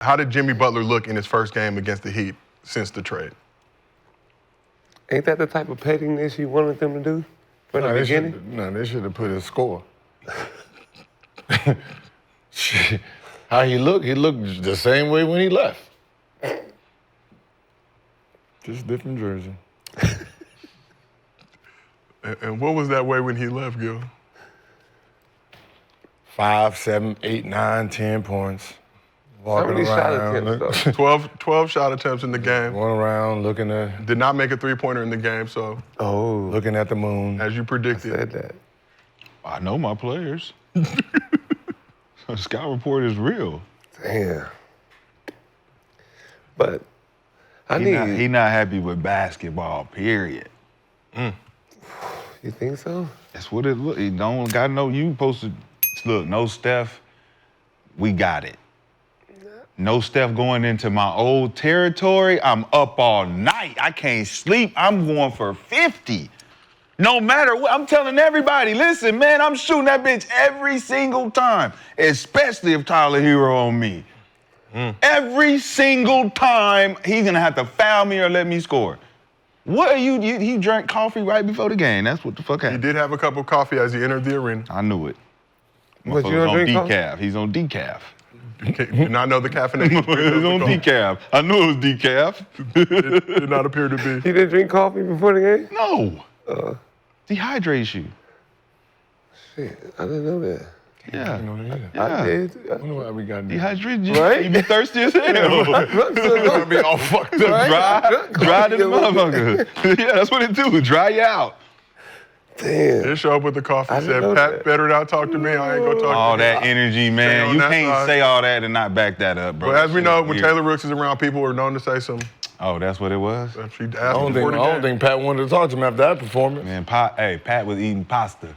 How did Jimmy Butler look in his first game against the Heat since the trade? Ain't that the type of pettiness you wanted them to do from the beginning? They should have put a score. How he looked the same way when he left. Just different jersey. And what was that way when he left, Gil? 5, 7, 8, 9, 10 points. Walking How many shot around. attempts, though? 12 shot attempts in the game. Going around looking at. Did not make a three-pointer in the game, so. Looking at the moon. As you predicted. I said that. I know my players. The scout report is real. Damn. But He not happy with basketball, period. You think so? That's what it look. He don't got no. You supposed to look. No Steph. We got it. No Steph going into my old territory. I'm up all night. I can't sleep. I'm going for 50. No matter what, I'm telling everybody, listen, man, I'm shooting that bitch every single time, especially if Tyler Hero on me. Every single time, he's gonna have to foul me or let me score. What are you he drank coffee right before the game. That's what the fuck happened. He did have a cup of coffee as he entered the arena. I knew it. But you don't on drink decaf. He's on decaf. Did not know the caffeination. He's on decaf. I knew it was decaf. Did not appear to be. He didn't drink coffee before the game? No. Dehydrates you. Shit, I didn't know that. Yeah. I did. I wonder why we got Dehydrates you. Right? You be thirsty as hell. gonna be all fucked up. Dry this motherfucker. Yeah, that's what it do. Dry you out. Damn. Did show up with the coffee. I didn't Said, know Pat, that. better not talk to me. I ain't gonna talk All to you. that energy, Stay man. on You that can't side. say all that and not back that up, bro. But as we know, when Shit Taylor weird. Rooks is around, people are known to say some. Oh, that's what it was? She asked I don't before the game. think Pat wanted to talk to him after that performance. Man, Pat was eating pasta.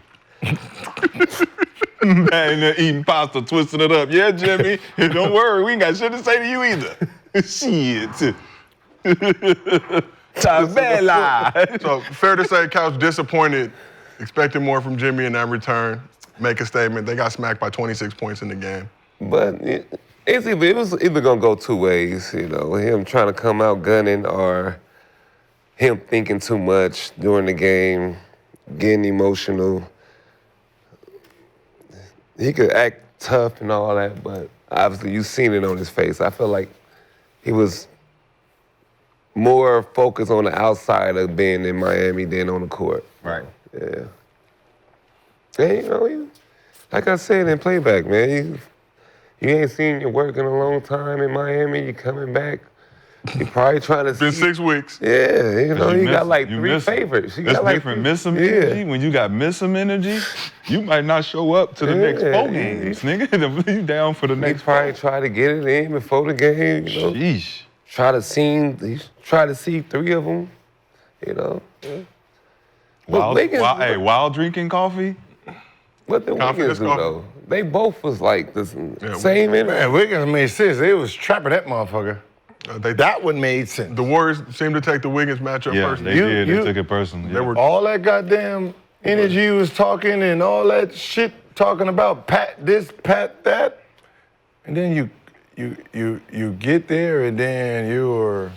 Man, there eating pasta, twisting it up. Yeah, Jimmy, don't worry, we ain't got shit to say to you either. Shit. Tabella. So fair to say, Couch disappointed, expecting more from Jimmy in that return. Make a statement. They got smacked by 26 points in the game. But it was either gonna go two ways, you know, him trying to come out gunning or him thinking too much during the game, getting emotional. He could act tough and all that, but obviously you seen it on his face. I feel like he was more focused on the outside of being in Miami than on the court. Right. Yeah. And, you know, like I said in playback, man, you ain't seen your work in a long time in Miami. You coming back. You probably trying to It's been see. 6 weeks. Yeah, you know, you got like you three miss 'em. favorites. You That's got like different. three- Miss some yeah. energy. When you got miss some energy, you might not show up to the next Yeah. 4 games, nigga. You down for the He next probably try to get it in before the game, you know. Sheesh. Try to see 3 of them, you know. Yeah. While drinking coffee? What the Confidence Wiggins do coffee. though? They both was like the Yeah, same energy. Man, Wiggins made sense. They was trapping that motherfucker. That one made sense. The Warriors seemed to take the Wiggins matchup Yeah, personally. they did. They took it personally. They were All that goddamn energy he was talking and all that shit talking about Pat this, Pat that, and then you get there and then you're.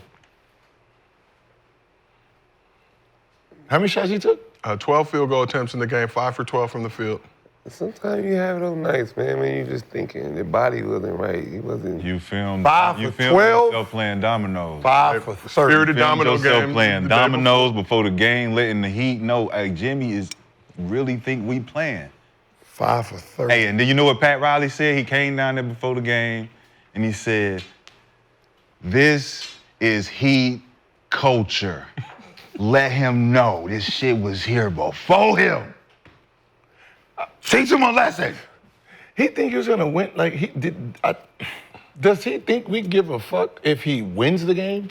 How many shots he took? 12 field goal attempts in the game, 5 for 12 from the field. Sometimes you have those nights, man, when you just thinking the body wasn't right. He wasn't. You filmed 5 you for filmed 12? yourself playing dominoes. 5 for 30. Spirited Filmed domino yourself game. playing the day dominoes before the game, letting the Heat know, hey, Jimmy is really think we playing. 5 for 30. Hey, and then you know what Pat Riley said? He came down there before the game and he said, this is Heat culture. Let him know this shit was here before him. Teach him a lesson. He think he was gonna win? Like he did? Does he think we give a fuck if he wins the game?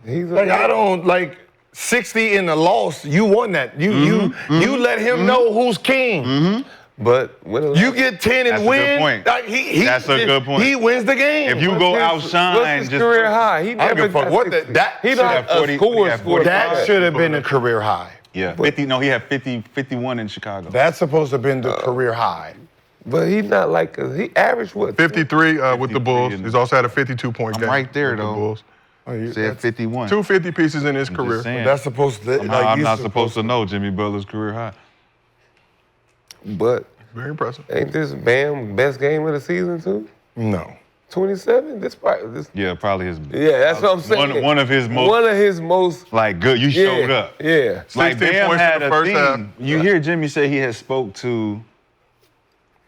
He's Like I don't like 60 in the loss. You won that. You let him know who's king. But when You get 10 and That's a win. good point. Like That's a good point. He wins the game. If you go outshine, what's his just career high? He I don't never give a fuck got what 60. that He should not have 40 a score. he have score. 40. that should have been a career high. Yeah, 50. No, he had 50, 51 in Chicago. That's supposed to have been the career high. But he's not like he averaged what? 53 with the 53 Bulls. in- He's also had a 52-point I'm game. right there, with the though. Bulls. Oh, you- Said that's- 51. 250 pieces in his I'm career. just saying. That's supposed to. I'm you're not supposed to know Jimmy Butler's career high. But Very impressive. ain't this Bam best game of the season too? No. 27. This probably this. Yeah, probably his. Yeah, that's what I'm saying. One of his most. One of his most. Like good, you Yeah, showed up. Yeah. Like 16 Bam points in had the a first thing. half. You hear Jimmy say he had spoke to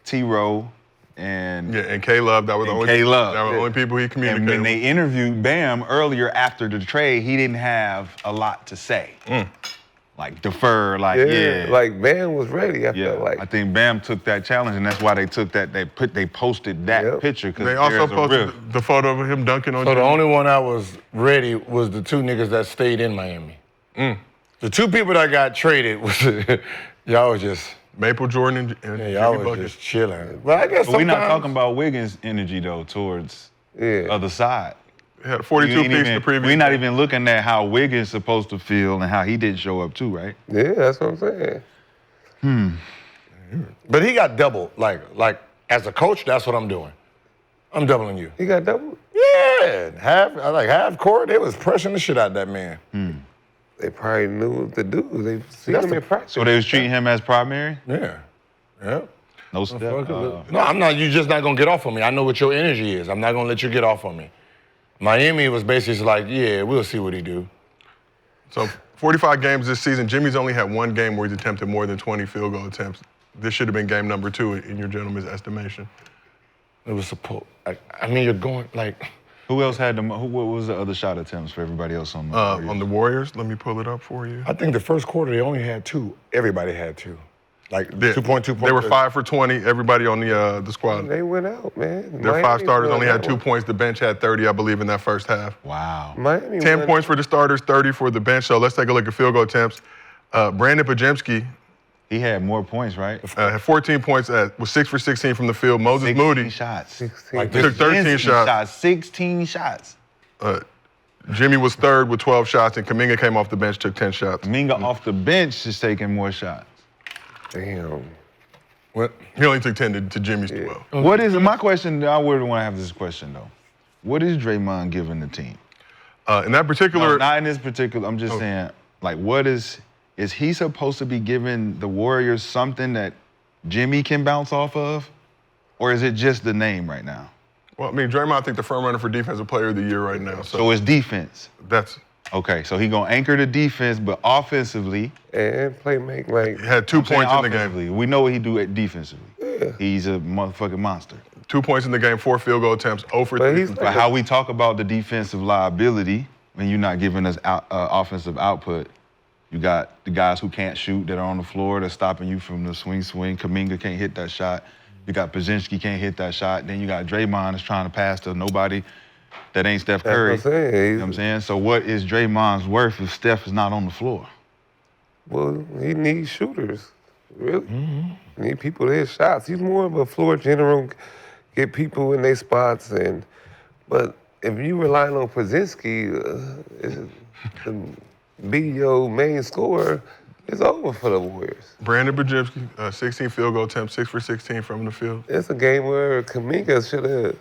T-Row and Yeah, and K-Love, that were the And only K-Love. that were the only people he and communicated when with. they interviewed Bam earlier after the trade, he didn't have a lot to say. Like defer, like yeah. Like Bam was ready. I Yeah, felt like. I think Bam took that challenge, and that's why they took that. They posted that Yep. picture because They also there's a rift. posted the photo of him dunking on So the Jimmy. only one I was ready was the two niggas that stayed in Miami. The two people that got traded was y'all was just Maple Jordan and y'all Jimmy was Butler. just chilling. But I guess But we're not sometimes- talking about Wiggins' energy though towards Yeah. other side. He had a 42 You ain't piece even- the previous We're not game. even looking at how Wiggins supposed to feel and how he didn't show up too, right? Yeah, that's what I'm saying. But he got doubled. Like as a coach, that's what I'm doing. I'm doubling you. He got double. Yeah, half court. They was pressing the shit out of that man. They probably knew what to do. They see That's him the- in practice. So they was treating him as primary? Yeah, yeah. No step. No, I'm not. You're just not gonna get off on me. I know what your energy is. I'm not gonna let you get off on me. Miami was basically just like, yeah, we'll see what he do. So 45 games this season. Jimmy's only had one game where he's attempted more than 20 field goal attempts. This should have been game number 2 in your gentleman's estimation. It was supposed. I mean, you're going like. Who else had what was the other shot attempts for everybody else on the Warriors? On the Warriors, let me pull it up for you. I think the first quarter they only had 2. Everybody had 2. Like They- 2.2 They were 5 for 20. Everybody on the squad. They went out, man. Their 5 starters only had 2 points. points. The bench had 30, I believe, in that first half. Wow. Miami 10 won. points for the starters, 30 for the bench. So let's take a look at field goal attempts. Brandon Pajemski He had more points, right? had 14 points, was 6 for 16 from the field. Moses 16 Moody shots. 16. Like took 13 shots. 16 shots. Jimmy was third with 12 shots, and Kuminga came off the bench, took 10 shots. Minga off the bench is taking more shots. Damn. What? He only took 10 to Jimmy's 12. What is my question? I would want to have this question though. What is Draymond giving the team? In that particular, No, not in this particular. I'm just saying, like, what is he supposed to be giving the Warriors something that Jimmy can bounce off of, or is it just the name right now? well, I mean, Draymond, I think the front runner for Defensive Player of the Year right now. So it's defense. That's Okay, so he gonna anchor the defense, but offensively, And play make like he had 2 I'm saying points in the game. offensively, we know what he do at defensively. He's a motherfucking monster. 2 points in the game, 4 field goal attempts, 0 for But 3. he's from like- But how we talk about the defensive liability when you're not giving us offensive output, you got the guys who can't shoot that are on the floor that's stopping you from the swing. Kuminga can't hit that shot. You got Pajemski can't hit that shot. Then you got Draymond that's trying to pass to nobody that ain't Steph That's what Curry. I'm saying. You know what I'm saying? So what is Draymond's worth if Steph is not on the floor? Well, he needs shooters. Really. He need people to hit shots. He's more of a floor general, get people in their spots. But if you relying on Pajemski to be your main scorer, it's over for the Warriors. Brandon Pajemski, 16 field goal attempts, 6 for 16 from the field. It's a game where Kuminga should have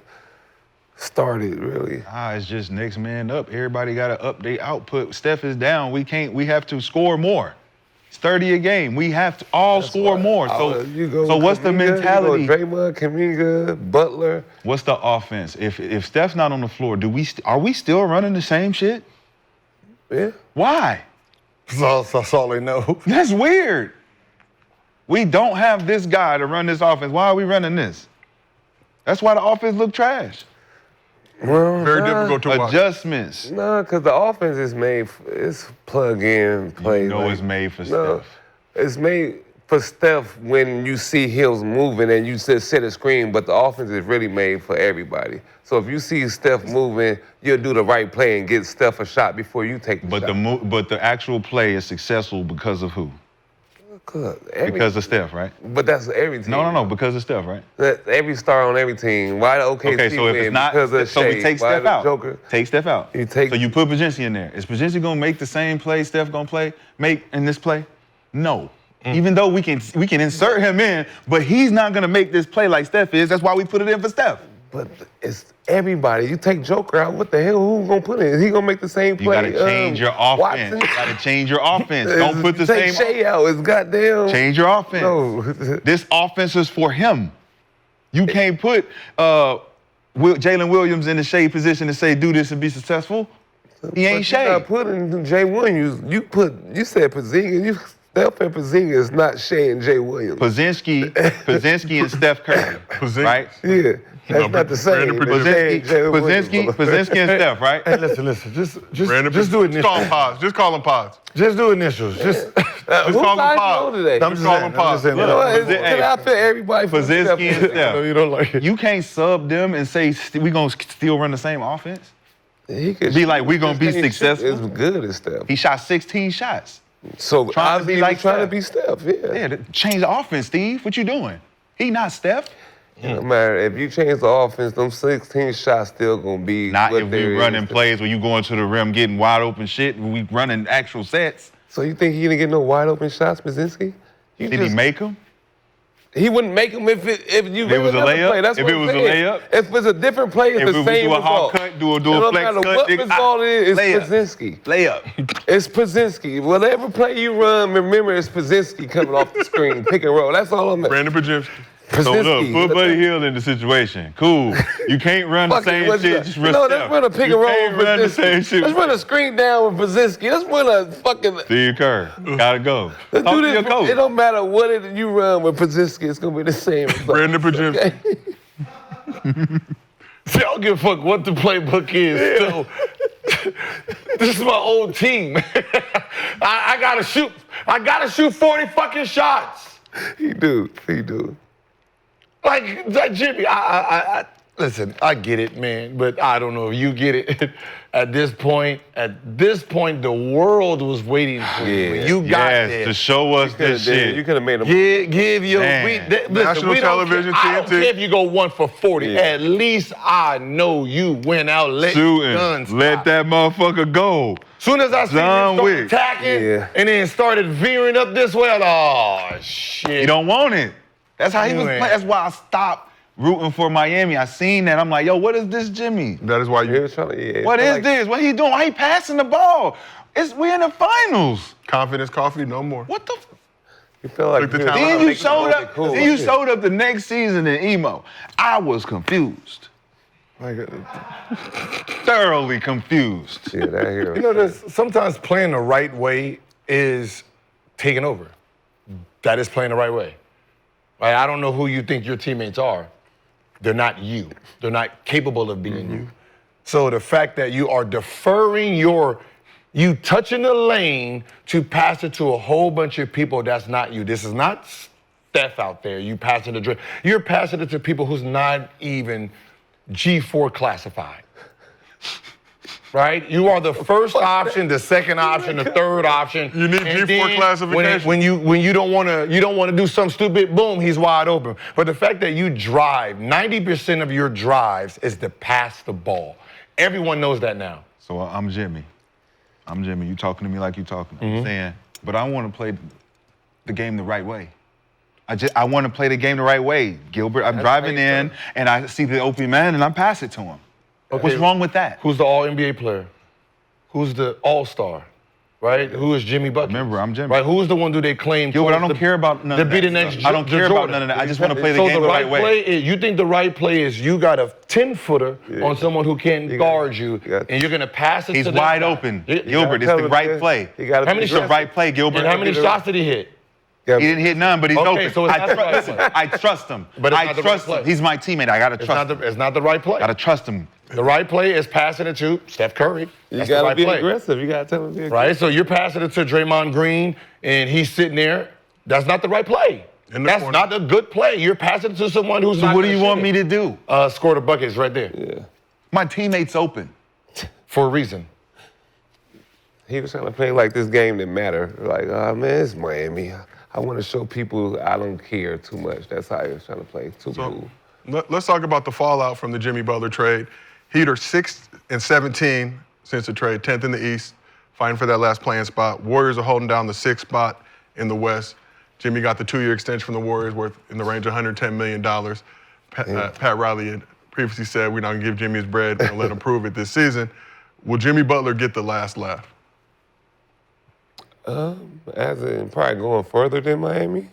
started, really. It's just next man up. Everybody got to up their output. Steph is down. We have to score more. It's 30 a game. We have to all score more. So what's the mentality? You go Draymond, Kuminga, Butler. What's the offense? If Steph's not on the floor, are we still running the same shit? Yeah. Why? That's all they know. That's weird. We don't have this guy to run this offense. Why are we running this? That's why the offense look trash. Well, Very difficult to watch. Adjustments. No, because the offense is made, it's plug in, play. You know like- it's made for No, Steph. it's made for Steph when you see Hills moving and you just set a screen, but the offense is really made for everybody. So if you see Steph moving, you'll do the right play and get Steph a shot before you take the But shot. but the actual play is successful because of who? Because of Steph, right? But that's every team. No, because of Steph, right? Every star on every team. Why the OKC Okay, so if win? it's not, Because of so we Shea. take Why Steph the out. Joker? Take Steph out. You take- So you put Pajemski in there. Is Pajemski gonna make the same play Steph gonna make in this play? No. Even though we can insert him in, but he's not gonna make this play like Steph is. That's why we put it in for Steph. But it's everybody. You take Joker out, what the hell? Who's gonna put it? Is he gonna make the same You play? gotta change your offense. Watson? You gotta change your offense. Don't put the take same. Shea out. It's goddamn. Change your offense. No. This offense is for him. You can't put Jalen Williams in the Shea position and say, do this and be successful. He ain't Shea. You not putting Jay Williams. You said Porzingis. Steph and Porzingis is not Shea and Jay Williams. Pozinski and Steph Curry, right? Yeah, that's not the same. Pozinski and Steph, right? Hey, listen. Just do Just call them initials. pods. Just call them pods. Just do initials. Just call them pods. today? I'm just call saying. them I'm just saying. You know what? Look, Can I fit everybody for Pozinski and I know Steph. you don't like it. You can't sub them and say we gonna still run the same offense. He could Be like, we gonna be just can't shoot successful. as good as Steph. He shot 16 shots. So trying to be obviously like trying to Steph. be Steph. Yeah. Yeah, change the offense, Steve. What you doing? He not Steph. No matter if you change the offense, them 16 shots still gonna be. Not what if there we is. running plays where you going to the rim getting wide open shit. We running actual sets. So you think he didn't get no wide open shots, Pozinski? Did he make them? He wouldn't make them if you If it was a another layup? play. That's If what it I'm was a saying. layup? If it's a different play, it's If the we same do a hard result. cut, do a It don't flex matter cut, what nigga, result it is, layup. it's Pozinski. Layup. It's Pozinski. Whatever play you run, remember it's Pozinski coming off the screen, pick and roll. That's all I'm at. Brandon Podziemski. So look, Pozinski. put Buddy Hield in the situation. Cool. You can't run the Fuck it, same what's shit. that? Just run No, Steph. let's run a pick You and roll can't with run the same Pozinski. shit. Let's run a screen down with Pozinski. Let's run a fucking. Steve Kerr. Gotta go. Let's Talk do to your this. coach. It don't matter what you run with Pozinski, it's gonna be the same result. Brandon Podziemski. See, I don't give a fuck what the playbook is. So, this is my old team. I gotta shoot. I gotta shoot 40 fucking shots. He do. Like Jimmy, listen, I get it, man, but I don't know if you get it. At this point, the world was waiting for you. Yeah. You got Yes, there. to show us this shit. You could have made him. Give your Man. listen, National we don't television, care. I don't TNT. care if you go 1 for 40. Yeah. At least I know you went out, let Shooting. guns Let fly. that motherfucker go. Soon as I see John him start Wick. attacking Yeah. and then started veering up this way, I'm like, oh shit. He don't want it. That's how he was Man. playing. That's why I stopped rooting for Miami. I seen that. I'm like, yo, what is this, Jimmy? That is why He you was trying to. Yeah, What it's is like- this? What he doing? Why he passing the ball? We in the finals. confidence coffee, no more. What the? You feel like Like the you- talent. Then I'll you make showed up. cool. Then you showed up the next season in emo. I was confused, thoroughly confused. Yeah, that hero. You know, sometimes playing the right way is taking over. That is playing the right way. Right? I don't know who you think your teammates are. They're not you. They're not capable of being you. So the fact that you are deferring you touching the lane to pass it to a whole bunch of people, that's not you. This is not Steph out there. You passing the dribble. You're passing it to people who's not even G4 classified. Right? You are the first option, the second option, the third option. You need And G4 then classification. When you don't want to do some stupid, boom, he's wide open. But the fact that you drive, 90% of your drives is to pass the ball. Everyone knows that now. So I'm Jimmy. You talking to me like you talking. Mm-hmm. I'm saying, but I want to play the game the right way. I want to play the game the right way. Gilbert, I'm driving in and I see the open man and I pass it to him. What's wrong with that? Who's the all-NBA player? Who's the all-star? Right? Who is Jimmy Butler? Remember, I'm Jimmy. Right? Who's the one do they claim? Gilbert, I don't care about none to of be that the next. stuff. I don't care about none of that. I just want to play the game the right way. Play is, you think the right play is you got a 10-footer on someone who can't guard you, and you're gonna pass it He's to that wide guy. open. Yeah. Gilbert, it's the right play. How many It's the shots? right play, Gilbert. And how many shots did he hit? He didn't hit none, but he's Okay, open. so it's not the right Listen, play. I trust him. But it's I not the trust right him. play. He's my teammate. I gotta trust him. It's not the right play. Gotta trust him. The right play is passing it to Steph Curry. You That's the gotta right be play. aggressive. You gotta tell him to be aggressive. Right? So you're passing it to Draymond Green, and he's sitting there. That's not the right play. In the That's corner. not a good play. You're passing it to someone who's So not what do gonna you want shoot me it. to do? Score the buckets right there. Yeah. My teammate's open. For a reason. He was trying to play like this game didn't matter. Like, oh man, it's Miami. I want to show people I don't care too much. That's how he was trying to play. Too cool. Let's talk about the fallout from the Jimmy Butler trade. Heat are 6-17 since the trade, 10th in the East, fighting for that last playing spot. Warriors are holding down the 6th spot in the West. Jimmy got the 2-year extension from the Warriors worth in the range of $110 million. Pat Riley had previously said we're not going to give Jimmy his bread and let him prove it this season. Will Jimmy Butler get the last laugh? As in probably going further than Miami.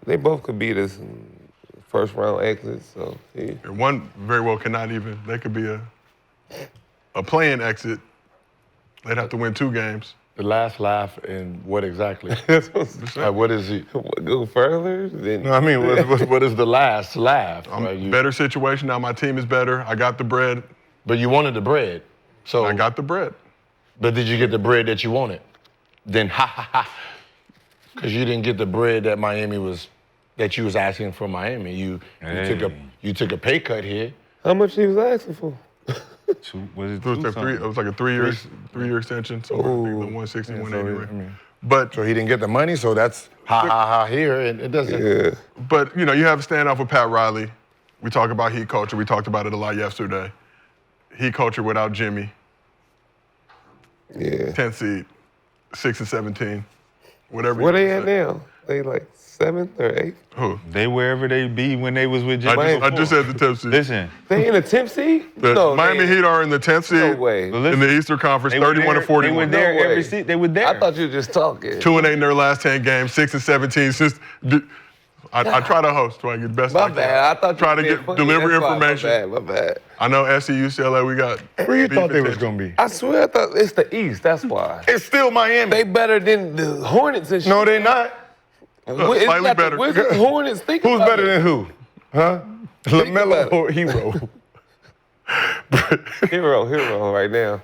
They both could be this first round exit, so yeah. One very well cannot even. They could be a play-in exit. They'd have to win 2 games. The last laugh and what exactly? What is he? Go further? Then No, I mean, what is the last laugh? Right? Better situation now. My team is better. I got the bread. But you wanted the bread. So I got the bread. But did you get the bread that you wanted? Then ha ha ha. Because you didn't get the bread that you was asking for Miami. You took a pay cut here. how much he was asking for? It was like a 3-year extension, so I think the 160, 180 range. But So he didn't get the money, so that's ha ha ha here, and it doesn't. Yeah. But you have a standoff with Pat Riley. We talk about heat culture. We talked about it a lot yesterday. Heat culture without Jimmy. Yeah. 10th seed, 6 and 17, whatever. Where you they wanna at say. now? They like 7th or 8th? Who? They wherever they be when they was with Jimmy. I just said the 10th seed. Listen, They in the 10th seed? The Miami Heat are in the 10th seed No way. in the Eastern Conference, they were 31 there, to 41. They were there No way. every season. They were there. I thought you were just talking. 2-8 in their last 10 games, 6 and 17 since. I try to host, so I get best. My I can. bad. I thought you try to were being get funny. deliver That's why. information. My bad. I know SC, UCLA, we got. Where you beef thought they was attention. gonna be? I swear I thought it's the East, that's why. It's still Miami. They better than the Hornets and shit. No, they not. It's slightly got the better. Wizards, Hornets, think Who's about better it. than who? Huh? about LaMelo it. or Hero? Hero right now.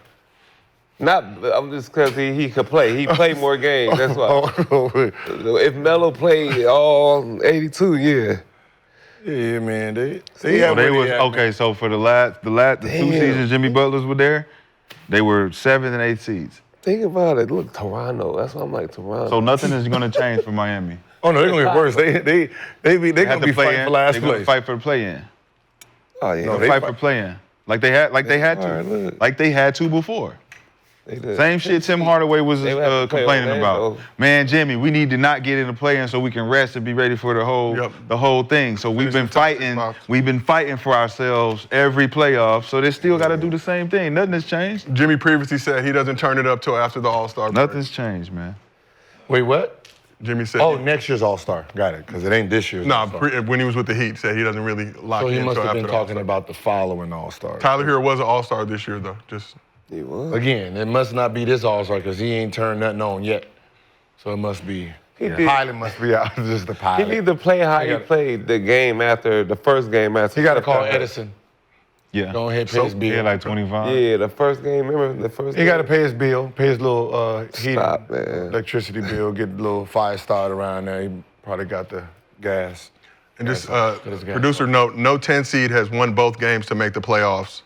Not, I'm just because he could play. He played more games, that's why. If Melo played all 82, yeah. Yeah, man. They So have they where was at, man. okay. So for the 2 seasons Jimmy Butlers were there, they were 7th and 8th seeds. Think about it. Look, Toronto. That's why I'm like Toronto. So nothing is going to change for Miami. Oh no, they're gonna get worse. They gonna be fighting for last They're going to place. fight for the play-in. oh yeah, No, They they fight fight- for play-in, like they had All right, to, look. like they had to before. they did. Same shit Tim Hardaway was They would have to play complaining Orlando. about. Man, Jimmy, we need to not get in the play-in so we can rest and be ready for the whole thing. So we've been fighting. We've been fighting for ourselves every playoff. So they still got to do the same thing. Nothing has changed. Jimmy previously said he doesn't turn it up till after the All-Star break. Nothing's changed, man. Wait, what? Jimmy said. Oh, next year's All-Star. Got it, because it ain't this year's No, All-Star. when he was with the Heat, said he doesn't really lock So in he must until have after been the talking All-Star. about the following All-Star. Tyler Hero was an All-Star this year, though. Just He was. Again, it must not be this All-Star because he ain't turned nothing on yet. So it must be. He The did. pilot must be out. Just the He pilot. need to play how he gotta- played the game after, the first game after. He got to call Edison. Yeah. Go ahead, pay his He bill. had like 25. Yeah, the first game, remember the first He game? got to pay his bill, pay his little heat, Stop, man. electricity bill, get a little fire started around there. He probably got the gas. and just That's gas. producer note: no 10 seed has won both games to make the playoffs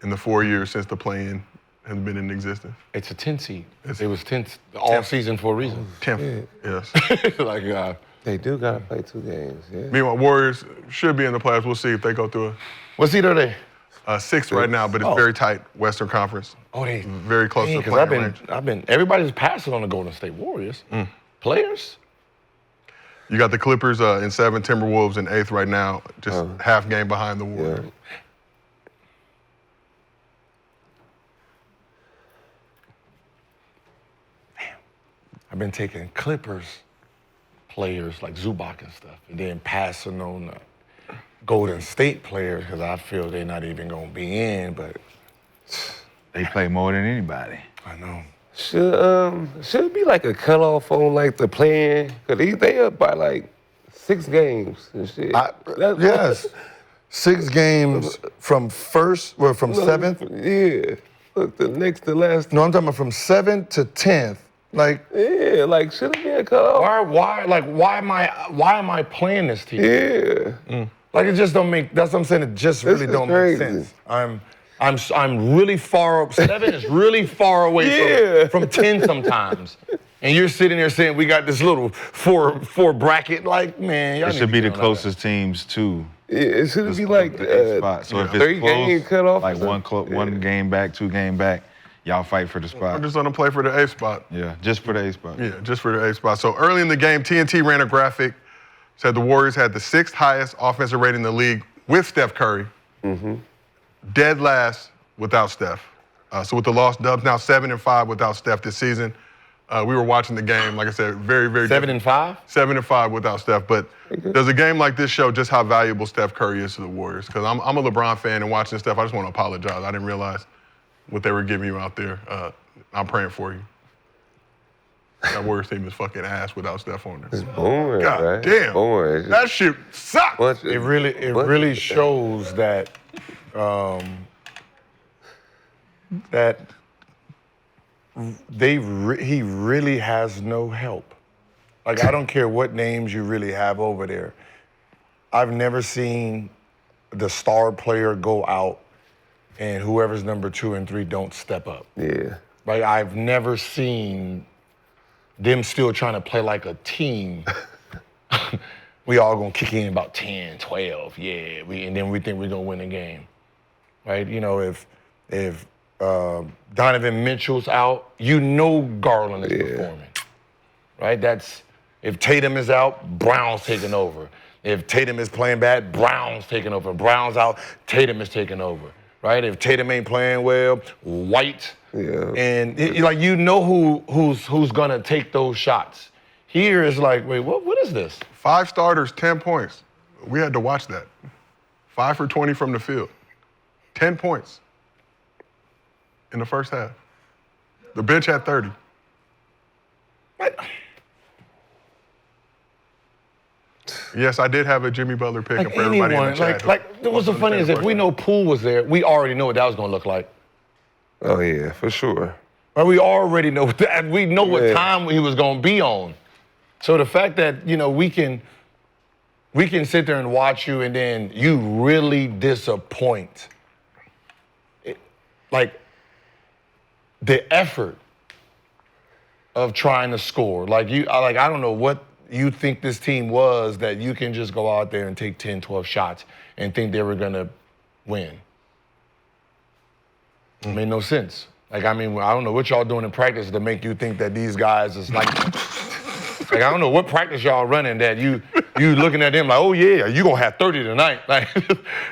in the 4 years since the play-in has been in existence. It's a 10 seed. It was 10 all season for a reason. 10th, yes. Like, They do got to play 2 games, yeah. Meanwhile, Warriors should be in the playoffs. We'll see if they go through what seed are they? a 6th right now, but it's very tight Western Conference. Oh, they. Very close to the Because play-in range. everybody's passing on the Golden State Warriors. Players? You got the Clippers in 7th, Timberwolves in 8th right now, just half game behind the Warriors. I've been taking Clippers players like Zubac and stuff, and then passing on the Golden State players because I feel they're not even going to be in, but They play more than anybody. I know. Should it be like a cutoff on like the playing? Cause they up by like 6 games and shit. Yes. 6 games from from 7th. Yeah. Look, the last. No, I'm talking about from 7th to 10th. Like, Yeah, like should it be a cutoff? why am I playing this team? Yeah. Like, it just don't make. That's what I'm saying. It just really is don't crazy. make sense. I'm really far up. 7 is really far away Yeah. from 10 sometimes. And you're sitting there saying we got this little four bracket. Like, man, y'all It need should to be get the on that. closest teams to Yeah, it should be like the 8th spot. So if it's 3 game close, cutoff. like one game back, 2 game back, Y'all fight for the I'm spot. just gonna play for the A spot. Yeah, just for the A spot. Yeah, just for the A spot. So early in the game, TNT ran a graphic, said the Warriors had the 6th highest offensive rating in the league with Steph Curry. Dead last without Steph. So with the loss, Dubs now 7-5 without Steph this season. We were watching the game, like I said, very, very 7-5? 7-5 without Steph. But does a game like this show just how valuable Steph Curry is to the Warriors? Because I'm a LeBron fan, and watching Steph, I just want to apologize. I didn't realize what they were giving you out there. I'm praying for you. That Warriors team is fucking ass without Steph on there. It's boring, God right? damn. Boring. That shit sucks. It really shows that that he really has no help. Like, I don't care what names you really have over there. I've never seen the star player go out and whoever's number 2 and 3 don't step up. Yeah. Like, I've never seen them still trying to play like a team. We all gonna kick in about 10, 12, yeah. And then we think we're gonna win the game, right? You know, if Donovan Mitchell's out, you know Garland is performing, right? If Tatum is out, Brown's taking over. If Tatum is playing bad, Brown's taking over. Brown's out, Tatum is taking over, right? If Tatum ain't playing well, White. Yeah. And like, you know who's gonna take those shots. Here is like, wait, what is this? 5 starters, 10 points. We had to watch that. 5 for 20 from the field. 10 points in the first half. The bench had 30. What? Yes, I did have a Jimmy Butler pick for everybody in the chat. What's so funny is if we know Poole was there, we already know what that was gonna look like. Oh, yeah, for sure. Right, we already know that. We know what time he was gonna be on. So the fact that, you know, we can sit there and watch you and then you really disappoint. Like, the effort of trying to score. I don't know what you think this team was that you can just go out there and take 10, 12 shots and think they were gonna win. It made no sense. I don't know what y'all doing in practice to make you think that these guys is like I don't know what practice y'all running that you looking at them like, oh yeah, you gonna have 30 tonight. Like,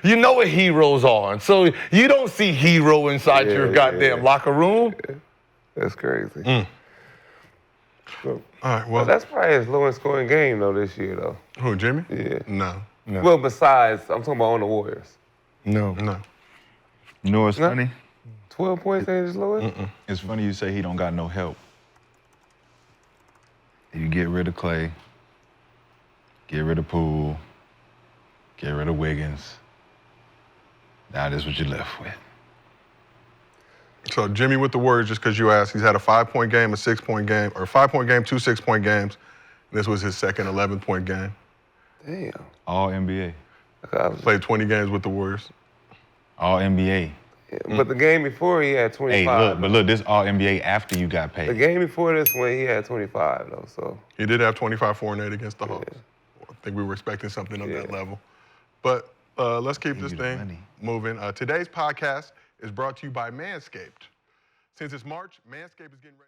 you know what heroes are. So you don't see hero inside your goddamn locker room. Yeah. That's crazy. So, All right, well. that's probably his lowest scoring game though this year though. Who, Jimmy? Yeah. No. Well, besides, I'm talking about on the Warriors. No. You know what's funny? 12 points ain't his lowest? It's funny you say he don't got no help. You get rid of Clay, get rid of Poole, get rid of Wiggins. Now this is what you're left with. So Jimmy with the Warriors, just because you asked, he's had a 5-point game, a 6-point game, or a 5-point game, 2 6-point games. And this was his second 11-point game. Damn. All NBA. Played 20 games with the Warriors. All NBA. Yeah, but the game before he had 25. Hey, look, this all NBA after you got paid. The game before this one, he had 25 though, so. He did have 25, 4, and 8 against the Hawks. I think we were expecting something of that level. But let's keep this thing moving. Today's podcast is brought to you by Manscaped. Since it's March, Manscaped is getting ready.